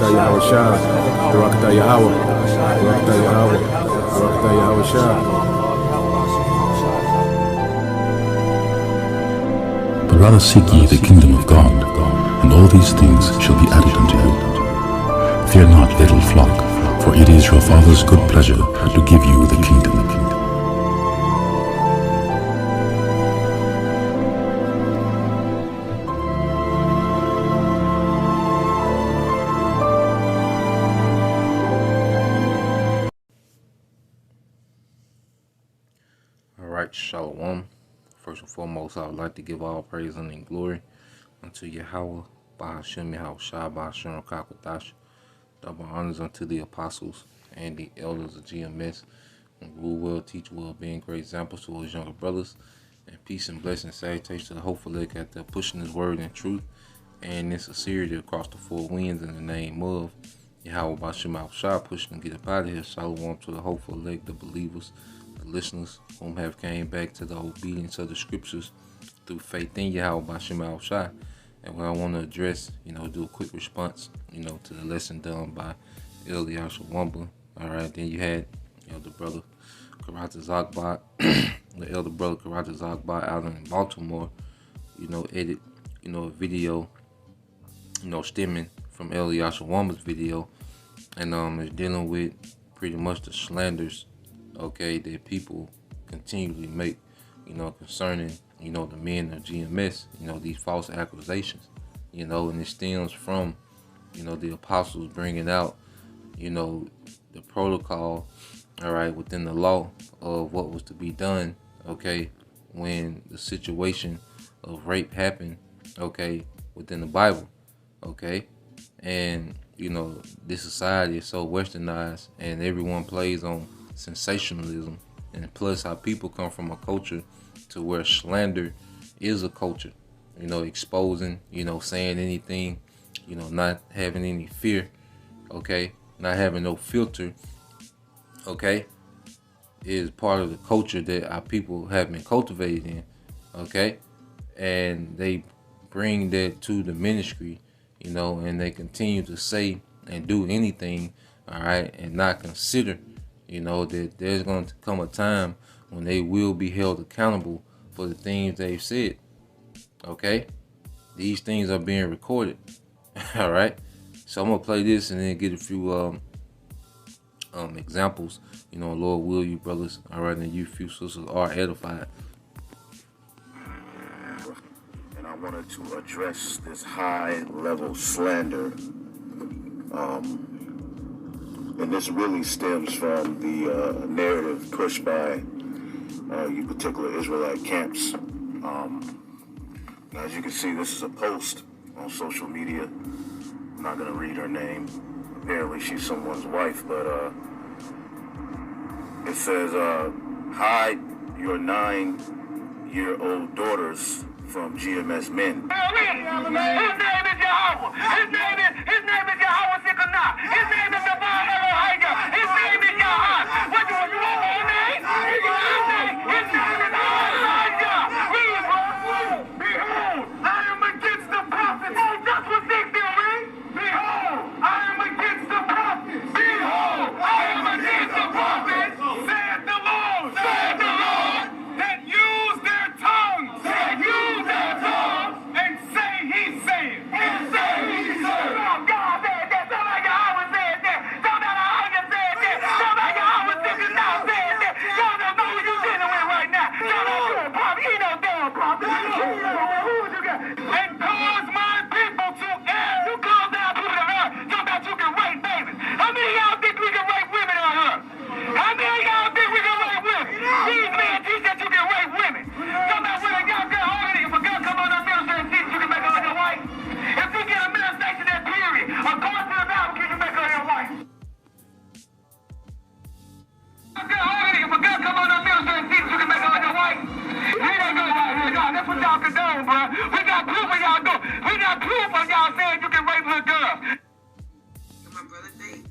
Barakatah Yahweh Shah, Barakatah Yahweh, Barakatah Yahweh, Barakatah Yahweh Shah. But rather seek ye the kingdom of God, and all these things shall be added unto you. Fear not, little flock, for it is your Father's good pleasure to give you the kingdom. Alright, Shalom. First and foremost, I would like to give all praise and glory unto Yahweh, Bahashem Yahweh Shah, Bahashem Rakakwadash. Double honors unto the apostles and the elders of GMS, who rule well, teach well, being great examples to his younger brothers. And peace and blessing, salutation to the hopeful leg at the pushing his word in truth and in sincerity across the four winds in the name of Yahweh Bahashem Yahweh Shah, pushing to get up out of here. Shalom to the hopeful leg, the believers, the listeners whom have came back to the obedience of the scriptures through faith in Yahweh Bahashem Yahweh Shah. And what I want to address, do a quick response, to the lesson done by Eliasha Wamba. All right, then you had, the brother Karata Zogbat, the elder brother Karata Zogbat out in Baltimore, edit, a video, stemming from Eliasha Wamba's video, and it's dealing with pretty much the slanders, that people continually make, concerning, the men of GMS, these false accusations, and it stems from, the apostles bringing out, the protocol, all right, within the law of what was to be done, when the situation of rape happened, within the Bible, and, this society is so westernized and everyone plays on sensationalism, and plus how people come from a culture to where slander is a culture, exposing, saying anything, not having any fear, not having no filter, is part of the culture that our people have been cultivated in, and they bring that to the ministry, and they continue to say and do anything, all right, and not consider, that there's going to come a time when they will be held accountable for the things they've said. These things are being recorded. All right, so I'm gonna play this and then get a few examples. Lord will you brothers, all right, and you few sisters are edified. And I wanted to address this high level slander, and this really stems from the narrative pushed by you particular Israelite camps. As you can see, this is a post on social media. I'm not going to read her name. Apparently she's someone's wife, but it says, hide your 9-year-old daughters from GMS men. His name is Yahweh. His name is Yahweh Sikanah. His name is Abba Elohaiga. His name is Yahweh. What do you want his name? His name is Elohaiga. Read, bro. Behold, I am against the prophets. Oh, that's what they do, read. Behold, I am against the prophets. Behold, I am against the prophets. Saith the Lord. Saith the Lord. That use their tongues. That use their tongues. And say he said. And say he said. Oh, God said that. Somebody Yahweh said that. Somebody Yahweh said that. Somebody Yahweh thinking now said that. Y'all don't know who you dealing with right now. Y'all don't know a prophet. He no damn prophet. Who would you got? And cause my people to err. You cause down people to err. So that you can rape babies. How many of y'all think we can rape women on here? How many of y'all think we can rape women? These men teach that you can rape women. Somebody with a goddamn hard if a girl come on the ministry and teach you can make her your wife. If you get a ministration that period, according to the Bible, can you make her your wife? If a girl come on the ministry and teach you can make her your wife. You ain't gonna lie here, y'all. That's what y'all condone, bro. We got proof of y'all do. We got proof of y'all saying you can rape little girls. My brother Dave.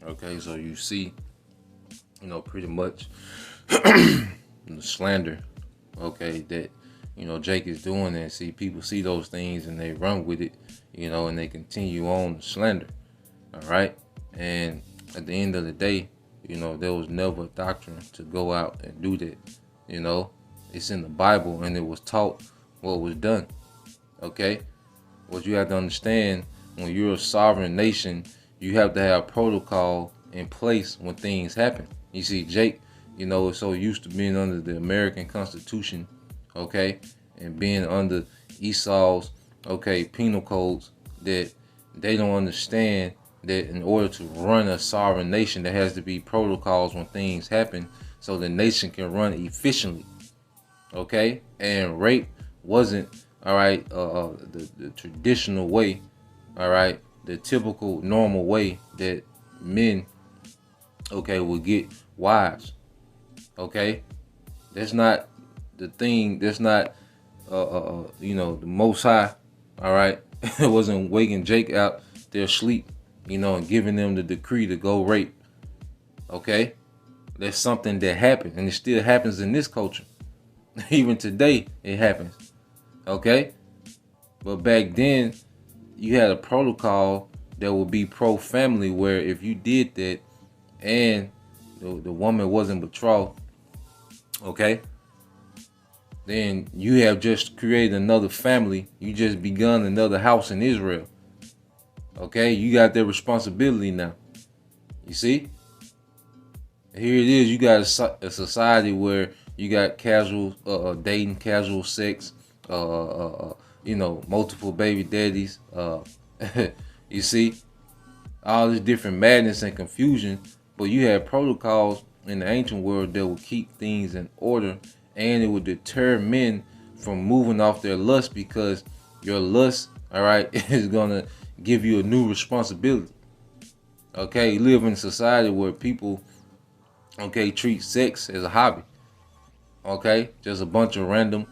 Okay, so you see, pretty much the slander, that Jake is doing, and see people see those things and they run with it, and they continue on the slander. All right, and at the end of the day, there was never a doctrine to go out and do that. It's in the Bible, and it was taught what was done. Okay, what you have to understand, when you're a sovereign nation, you have to have protocol in place when things happen. You see, Jake, is so used to being under the American Constitution, okay, and being under Esau's, penal codes, that they don't understand that in order to run a sovereign nation, there has to be protocols when things happen so the nation can run efficiently. Okay, and rape wasn't, all right, the traditional way, all right, the typical normal way that men, would get wives. Okay, that's not the thing. That's not, the Most High, all right. It wasn't waking Jake out their sleep, and giving them the decree to go rape. Okay, that's something that happened, and it still happens in this culture. Even today, it happens. Okay, but back then, you had a protocol that would be pro-family, where if you did that, and the woman wasn't betrothed, okay, then you have just created another family. You just begun another house in Israel. Okay, you got that responsibility now. You see? Here it is. You got a society where you got casual dating, casual sex, multiple baby daddies. You see? All this different madness and confusion. But you had protocols in the ancient world that would keep things in order, and it would deter men from moving off their lust, because your lust, all right, is gonna give you a new responsibility. Okay, you live in a society where people, treat sex as a hobby. Okay, just a bunch of random,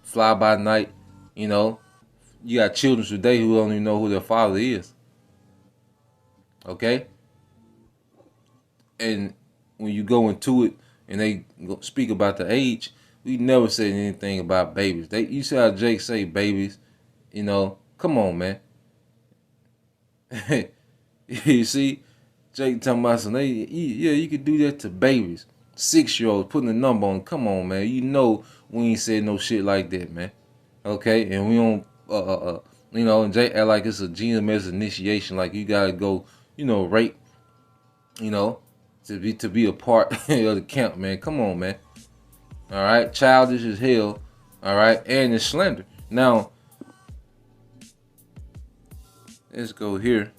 fly by night. You got children today who don't even know who their father is. Okay, and when you go into it and they speak about the age, we never said anything about babies. You see how Jake say babies? Come on, man. You see, Jake talking about some. Yeah, you could do that to babies, 6-year-olds, putting a number on. Come on, man. We ain't said no shit like that, man. Okay, and we don't, and Jake act like it's a GMS initiation, like you gotta go, rape, to be a part of the camp, man. Come on, man. All right, childish as hell. All right, and it's slander. Now, let's go here.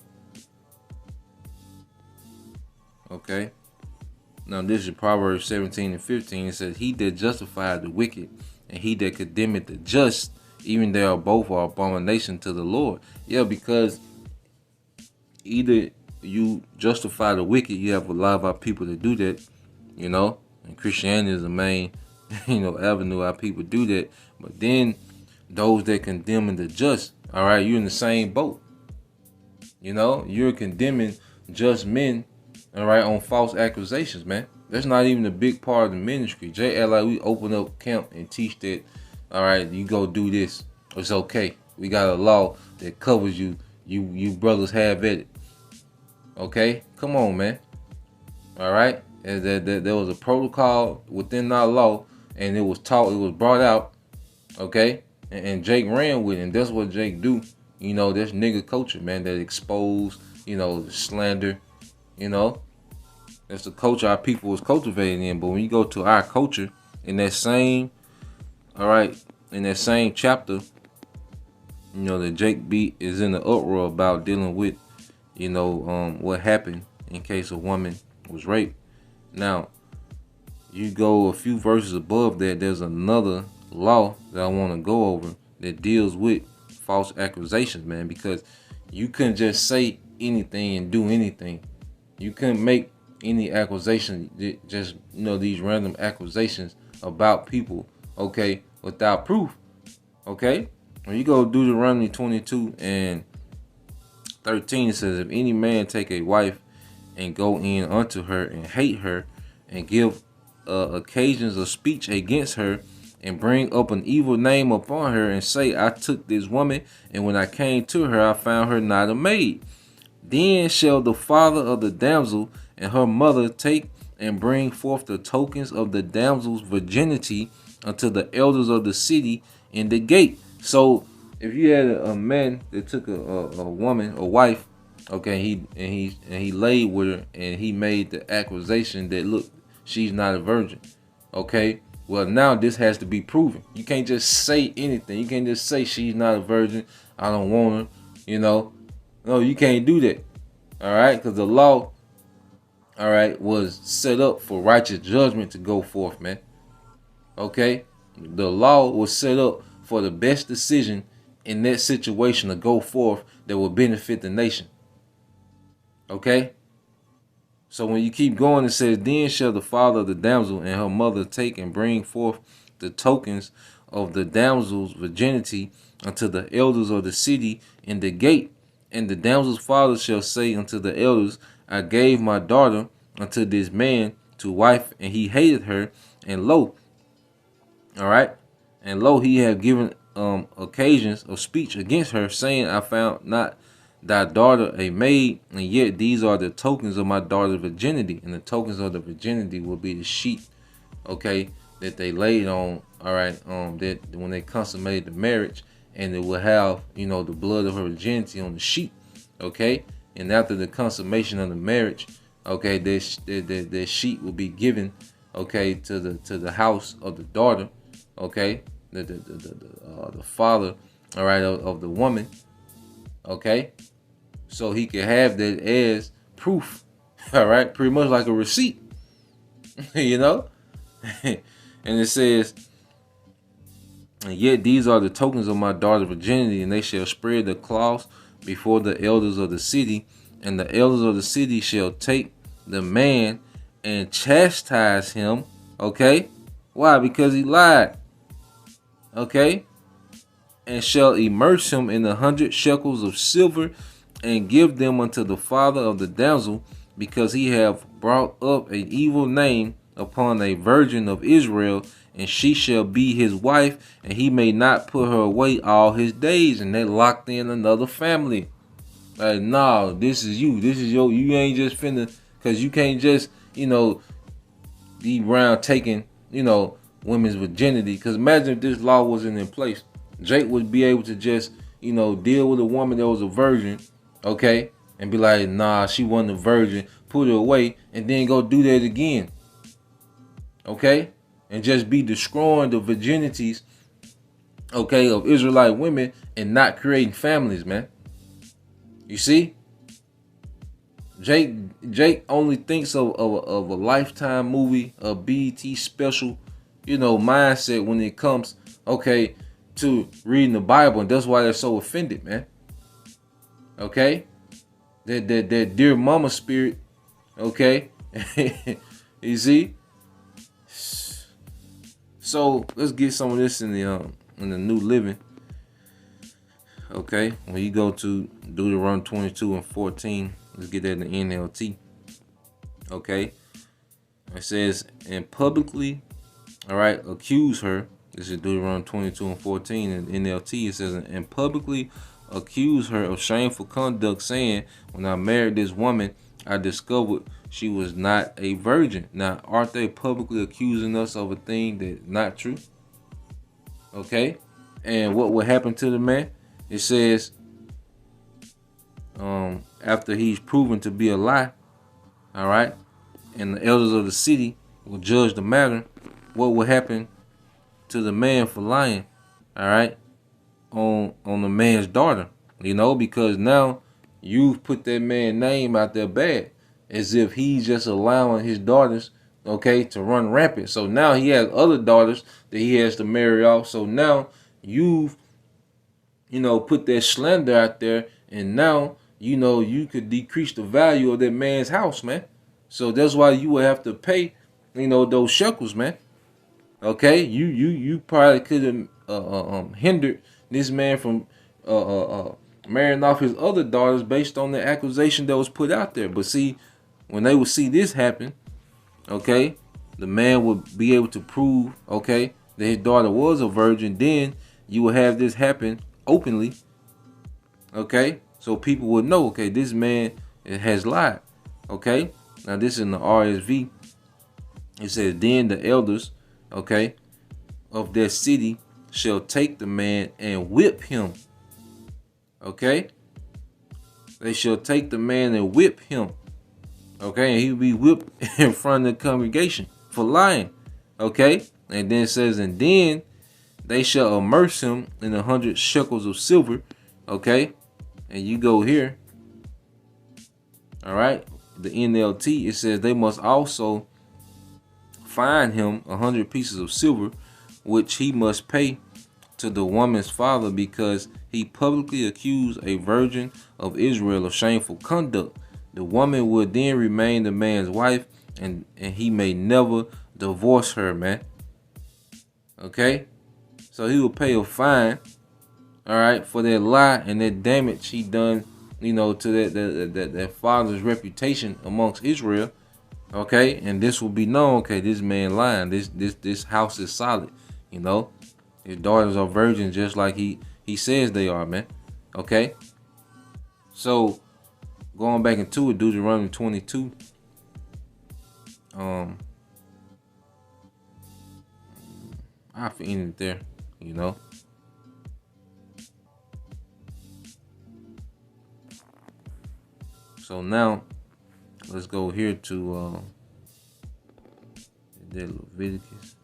Okay. Now this is Proverbs 17 and 15. It says, "He that justified the wicked, and he that condemneth the just, even they are both are abomination to the Lord." Yeah, because either you justify the wicked, you have a lot of our people that do that, and Christianity is the main, avenue how people do that. But then those that condemn the just, all right, you're in the same boat. You're condemning just men, all right, on false accusations, man. That's not even a big part of the ministry. Jay act like we open up camp and teach that, all right, you go do this. It's okay. We got a law that covers you. You brothers have at it. Okay? Come on, man. All right? And there was a protocol within our law, and it was taught, it was brought out. Okay? And Jake ran with it, and that's what Jake do. That's nigga culture, man, that expose, the slander, That's the culture our people was cultivating in. But when you go to our culture, in that same, all right, in that same chapter, that Jake B is in the uproar about dealing with, what happened in case a woman was raped. Now, you go a few verses above that, there's another law that I want to go over that deals with false accusations, man, because you couldn't just say anything and do anything. You couldn't make any accusation, just, these random accusations about people, okay, without proof, okay? When you go Deuteronomy 22 and 13, it says, "If any man take a wife and go in unto her and hate her and give occasions of speech against her and bring up an evil name upon her, and say, I took this woman, and when I came to her, I found her not a maid. Then shall the father of the damsel and her mother take and bring forth the tokens of the damsel's virginity unto the elders of the city in the gate. So if you had a man that took a woman, a wife, okay, he laid with her, and he made the accusation that, look, she's not a virgin. Okay, well, now this has to be proven. You can't just say anything. You can't just say she's not a virgin, I don't want her, you know. No, you can't do that. All right, because the law, all right, was set up for righteous judgment to go forth, man. Okay, the law was set up for the best decision in that situation to go forth that will benefit the nation. Okay, so when you keep going, it says, then shall the father of the damsel and her mother take and bring forth the tokens of the damsel's virginity unto the elders of the city in the gate. And the damsel's father shall say unto the elders, I gave my daughter unto this man to wife, and he hated her, and lo, all right, and lo, he had given occasions of speech against her, saying, I found not thy daughter a maid, and yet these are the tokens of my daughter's virginity. And the tokens of the virginity will be the sheet, okay, that they laid on, all right, that when they consummated the marriage, and it will have, you know, the blood of her virginity on the sheet, okay. And after the consummation of the marriage, okay, that sheet will be given, okay, to the house of the daughter, okay, the father, all right, of the woman, okay, so he can have that as proof, all right, pretty much like a receipt, you know. And it says, and yet these are the tokens of my daughter's virginity, and they shall spread the cloths before the elders of the city, and the elders of the city shall take the man and chastise him, okay? Why? Because he lied, okay? And shall immerse him in 100 shekels of silver, and give them unto the father of the damsel, because he have brought up an evil name upon a virgin of Israel, and she shall be his wife, and he may not put her away all his days. And they locked in another family. Like, nah, this is you. This is you ain't just finna, because you can't just, you know, be around taking, you know, women's virginity. Because imagine if this law wasn't in place. Jake would be able to just, you know, deal with a woman that was a virgin, okay, and be like, nah, she wasn't a virgin, put her away, and then go do that again, okay, and just be destroying the virginities, okay, of Israelite women and not creating families, man. You see, Jake only thinks of a Lifetime movie, a BET special, you know, mindset when it comes, okay, to reading the Bible, and that's why they're so offended, man. Okay, that dear mama spirit, okay. You see. So let's get some of this in the New Living. Okay, when you go to Deuteronomy 22:14, let's get that in the NLT. Okay, it says, and publicly, all right, accuse her. This is Deuteronomy 22:14 in NLT. It says, and publicly accuse her of shameful conduct, saying, when I married this woman, I discovered she was not a virgin. Now, aren't they publicly accusing us of a thing that's not true? Okay, and what will happen to the man? It says, after he's proven to be a lie, all right, and the elders of the city will judge the matter, what will happen to the man for lying, all right, on the man's daughter, you know, because now you've put that man's name out there bad, as if he's just allowing his daughters, okay, to run rampant. So now he has other daughters that he has to marry off. So now you've, you know, put that slander out there, and now, you know, you could decrease the value of that man's house, man. So that's why you will have to pay, you know, those shekels, man. Okay, you probably could have hindered this man from marrying off his other daughters based on the accusation that was put out there. But see, when they would see this happen, okay, the man would be able to prove, okay, that his daughter was a virgin, then you will have this happen openly. Okay, so people would know, okay, this man has lied. Okay, now this is in the RSV. It says, then the elders, okay, of their city shall take the man and whip him. Okay, they shall take the man and whip him. Okay, and he will be whipped in front of the congregation for lying. Okay, and then it says, and then they shall immerse him in 100 shekels of silver. Okay, and you go here. All right, the NLT, it says they must also fine him 100 pieces of silver, which he must pay to the woman's father, because he publicly accused a virgin of Israel of shameful conduct. The woman will then remain the man's wife, and he may never divorce her, man. Okay, so he will pay a fine, all right, for that lie and that damage he done, you know, to that father's reputation amongst Israel. Okay, and this will be known. Okay, this man lying. This house is solid. You know, his daughters are virgins, just like he says they are, man. Okay, so going back into it, Deuteronomy 22. I end it there. You know. So now, let's go here to Leviticus.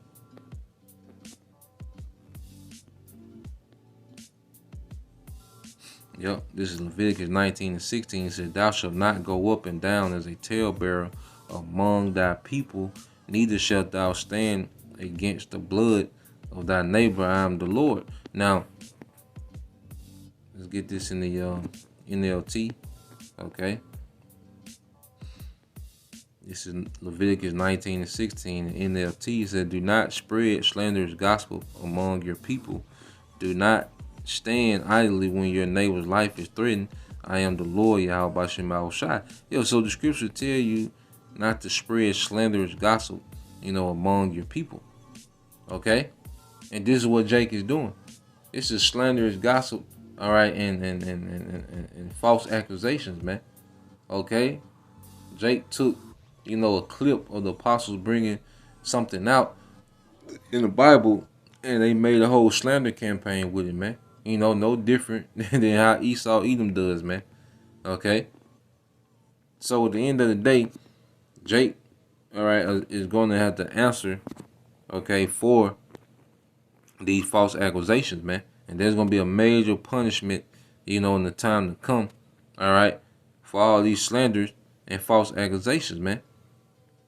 Yep, this is Leviticus 19:16. It says, thou shalt not go up and down as a talebearer among thy people, neither shalt thou stand against the blood of thy neighbor. I am the Lord. Now, let's get this in the NLT. Okay. This is Leviticus 19:16. NLT said, do not spread slanderous gospel among your people. Do not stand idly when your neighbor's life is threatened. I am the Lord, Yahweh Bashem Shai. Yo, so the scripture tell you not to spread slanderous gossip, you know, among your people. Okay? And this is what Jake is doing. This is slanderous gossip, all right, and false accusations, man. Okay? Jake took, you know, a clip of the apostles bringing something out in the Bible, and they made a whole slander campaign with it, man. You know, no different than how Esau Edom does, man. Okay? So at the end of the day, Jake, all right, is going to have to answer, okay, for these false accusations, man. And there's going to be a major punishment, you know, in the time to come, all right, for all these slanders and false accusations, man.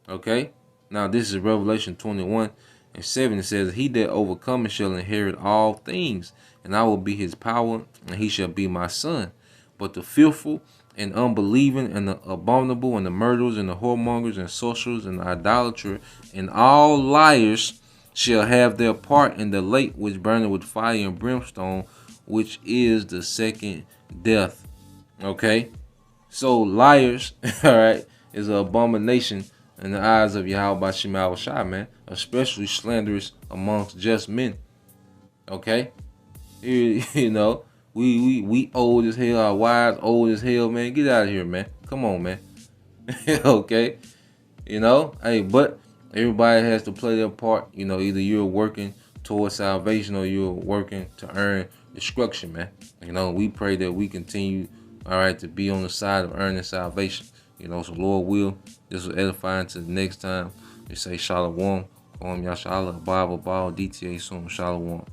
Okay? Now, this is Revelation 21:7. It says, he that overcometh shall inherit all things, and I will be his power, and he shall be my son. But the fearful and unbelieving and the abominable and the murderers and the whoremongers and sorcerers and the idolaters and all liars shall have their part in the lake which burneth with fire and brimstone, which is the second death. Okay? So liars, all right, is an abomination in the eyes of Yahweh Bashem Shai, man. Especially slanderous amongst just men. Okay? You know, we old as hell, our wives old as hell, man. Get out of here, man. Come on, man. Okay? You know? Hey, but everybody has to play their part. You know, either you're working towards salvation or you're working to earn destruction, man. You know, we pray that we continue, all right, to be on the side of earning salvation. You know, so Lord will. This was edifying. To the next time, we say Shalom. Yashala, Bible, DTA soon. Shalom.